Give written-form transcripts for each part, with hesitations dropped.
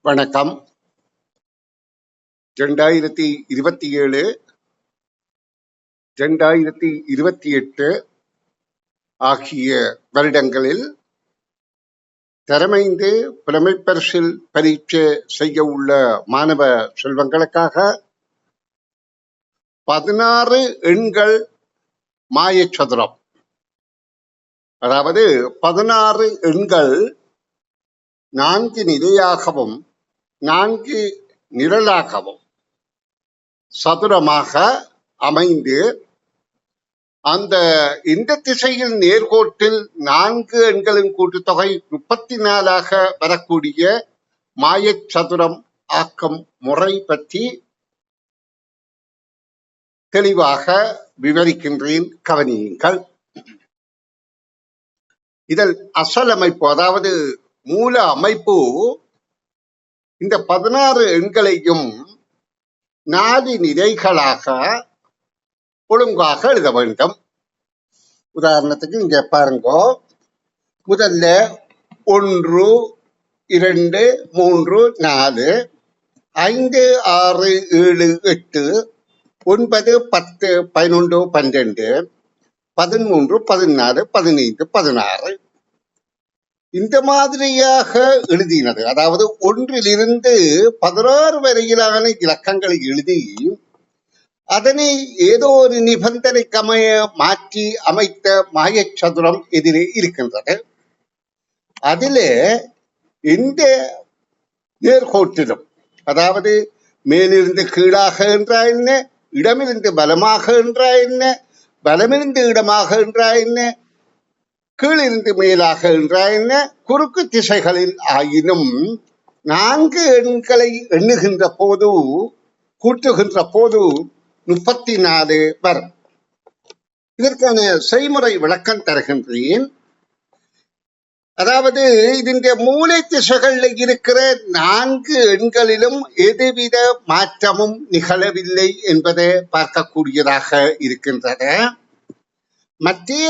வணக்கம். 2027 2028 ஆகிய வருடங்களில் தரமைந்து புலமைப்பரிசில் பரீட்சை செய்ய உள்ள மாணவ செல்வங்களுக்காக 16 எண்கள் மாயச்சதுரம், அதாவது 16 எண்கள் 4 நிலையாகவும் 4 நிரலாகவும் சதுரமாக அமைந்து அந்த இந்த திசையில் நேர்கோட்டில் 4 எண்களின் கூட்டுத்தொகை 34 வரக்கூடிய மாயச்சதுரம் ஆக்கம் முறை பற்றி தெளிவாக விவரிக்கின்றேன், கவனியுங்கள். இதில் அசல் அமைப்பு, அதாவது மூல அமைப்பு, இந்த 16 எண்களையும் 4 நிலைகளாக ஒழுங்காக எழுத வேண்டும். உதாரணத்துக்கு இங்க பாருங்க, முதல்ல 1 2 3 4 5 6 7 8 9 10 11 12 13 14 15 16 இந்த மாதிரியாக எழுதினது. அதாவது 1லிருந்து 16 வரையிலான இலக்கங்களை எழுதி அதனை ஏதோ ஒரு நிபந்தனைக்கு மாற்றி அமைத்த மாயச்சதுரம் எதிரே இருக்கின்றது. அதிலே எந்த நேர்கோட்டிலும், அதாவது மேலிருந்து கீழாக என்றால் என்ன, இடமிருந்து பலமாக என்றால் என்ன, பலமிருந்து இடமாக என்றால் என்ன, கீழிருந்து மேலாக என்றால் என்ன, குறுக்கு திசைகளில் ஆயினும் 4 எண்களை எண்ணுகின்ற போது, கூட்டுகின்ற போது 34 வரும். இதற்கான செய்முறை விளக்கம் தருகின்றேன். அதாவது இதனுடைய மூலை திசைகளில் இருக்கிற 4 எண்களிலும் எதுவித மாற்றமும் நிகழவில்லை என்பதை பார்க்கக்கூடியதாக இருக்கின்றது. மத்திய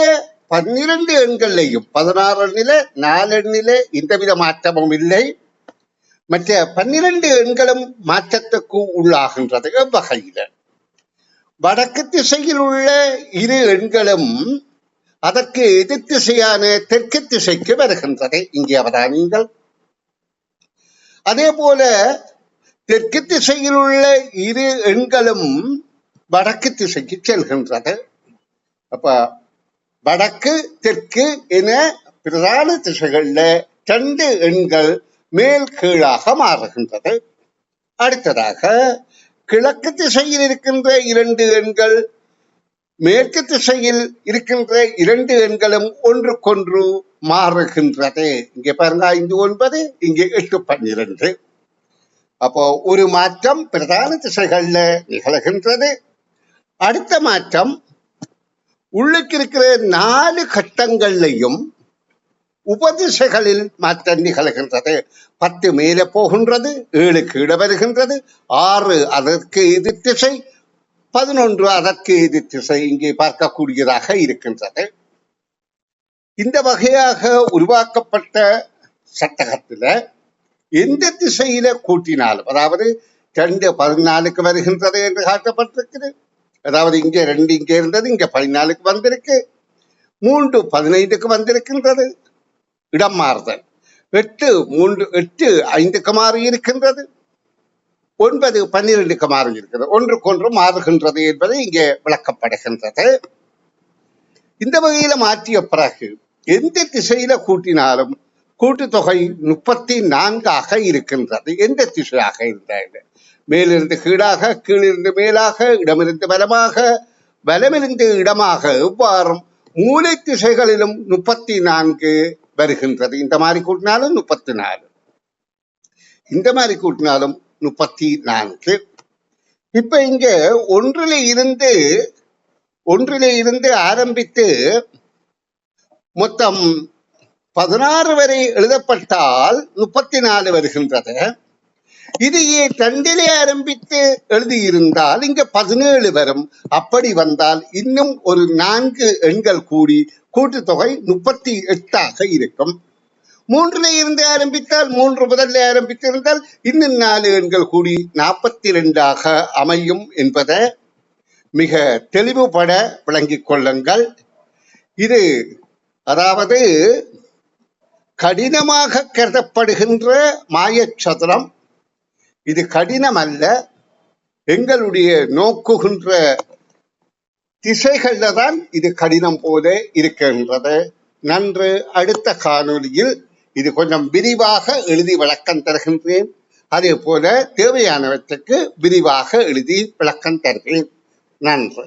12 எண்களையும் 16 எண்ணில 4 எண்ணில எந்தவித மாற்றமும் இல்லை. மற்ற 12 எண்களும் மாற்றத்துக்கு உள்ளாகின்றது. வகையில வடக்கு திசையில் உள்ள 2 எண்களும் அதற்கு எதிர் திசையான தெற்கு திசைக்கு வருகின்றது. இங்கே அவதானியுங்கள். அதே போல தெற்கு திசையில் உள்ள 2 எண்களும் வடக்கு திசைக்கு செல்கின்றது. அப்ப வடக்கு தெற்கு என பிரதான திசைகள்ல 2 எண்கள் மேல் கீழாக மாறுகின்றது. அடுத்ததாக கிழக்கு திசையில் இருக்கின்ற 2 எண்கள் மேற்கு திசையில் இருக்கின்ற 2 எண்களும் ஒன்றுக்கொன்று மாறுகின்றது. இங்கே பாருங்க, 5 9, இங்கே 8 12. அப்போ ஒரு மாற்றம் பிரதான திசைகள்ல நிகழ்கின்றது. அடுத்த மாற்றம் உள்ளுக்கு இருக்கிற 4 கட்டங்கள்லையும் உபதிசைகளில் மாற்றம் நிகழ்கின்றது. 10 மேலே போகின்றது, 7 கீழே வருகின்றது, 6 அதற்கு எதிர் திசை, 11 அதற்கு எதிர் திசை இங்கே பார்க்கக்கூடியதாக இருக்கின்றது. இந்த வகையாக உருவாக்கப்பட்ட சட்டகத்துல எந்த திசையில கூட்டினாலும், அதாவது 2 14க்கு வருகின்றது என்று காட்டப்பட்டிருக்கிறது. அதாவது இங்கே 2 இங்கே இருந்தது, இங்க 14க்கு வந்திருக்கு. 3 15க்கு வந்திருக்கின்றது, இடம் மாறுதல். 8 5க்கு மாறி இருக்கின்றது. 9 12க்கு மாறி இருக்கிறது. ஒன்றுக்கொன்று மாறுகின்றது என்பது இங்கே விளக்கப்படுகின்றது. இந்த வகையில மாற்றிய பிறகு எந்த திசையில கூட்டினாலும் கூட்டுத்தொகை 34 இருக்கின்றது. எந்த திசையாக இருந்தால், மேலிருந்து கீழாக, கீழிருந்து மேலாக, இடமிருந்து பலமாக, பலமிருந்து இடமாக, எவ்வாறும் மூலை திசைகளிலும் 34 வருகின்றது. இந்த மாதிரி கூட்டினாலும் 34, இந்த மாதிரி கூட்டினாலும் 34. இப்ப இங்க ஒன்றிலே இருந்து ஆரம்பித்து மொத்தம் 16 வரை எழுதப்பட்டால் 34 வருகின்றது. இதையே 2லே ஆரம்பித்து எழுதியிருந்தால் இங்க 17 வரும். அப்படி வந்தால் இன்னும் ஒரு 4 எண்கள் கூடி கூட்டுத்தொகை 38 இருக்கும். மூன்றுல இருந்து ஆரம்பித்தால் 3 முதல்ல ஆரம்பித்திருந்தால் இன்னும் 4 எண்கள் கூடி 42 அமையும் என்பதை மிக தெளிவுபட விளங்கிக் கொள்ளுங்கள். இது அதாவது கடினமாக கருதப்படுகின்ற மாயச்சதுரம். இது கடினம் அல்ல. எங்களுடைய நோக்குகின்ற திசைகள்ல தான் இது கடினம் போல இருக்கின்றது. நன்று. அடுத்த காணொலியில் இது கொஞ்சம் விரிவாக எழுதி விளக்கம் தருகின்றேன். அதே போல தேவையானவற்றுக்கு விரிவாக எழுதி விளக்கம் தருகிறேன். நன்று.